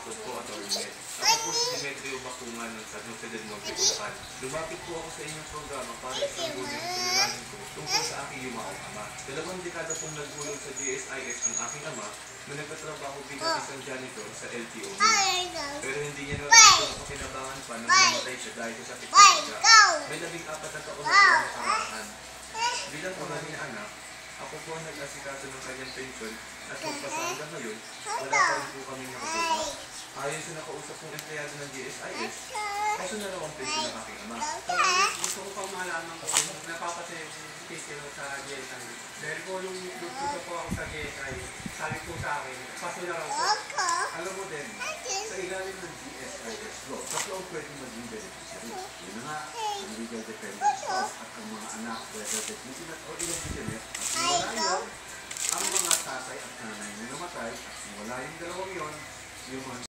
hapon po, Atty. Ako po si Demetrio Bakungan ng San Jose del Monte, Bulacan. Lumapit po ako sa inyong programa para isangguni ang sinulanin ko tungkol sa aking yumaong ama. 2 dekada pong nagulong sa GSIS ang aking ama na nagtatrabaho bilang isang janitor sa LTO. Pero hindi niya naman ito napakinabangan pa nang mamatay siya dahil sa sakit sa tiga. May 14 na taon na po ang nakaraan. Bilang pangalan na anak, ako po ang nag-asikaso ng kanyang pensyon at magpasa hanggang ngayon, wala pa rin po kami nakakuha. Ayon sa nakausap kong empleyado ng GSIS, kaso na raw ang pensyon ng aking ama. Gusto ko pang malaman ko, napapasipis ko sa GSI. Dahil po nung nagpunta po ako sa GSI, sabi po sa akin, paso na raw po. Alam mo din, sa ilalim ng GSIS law, tatlo ang pwede maging beneficiary. Yun na nga, ang legal dependent spouse at ang mga anak, whether legitimate or illegitimate, at kung wala yun, ang mga tatay at nanay na namatay, at kung wala yung dalawang yun, yung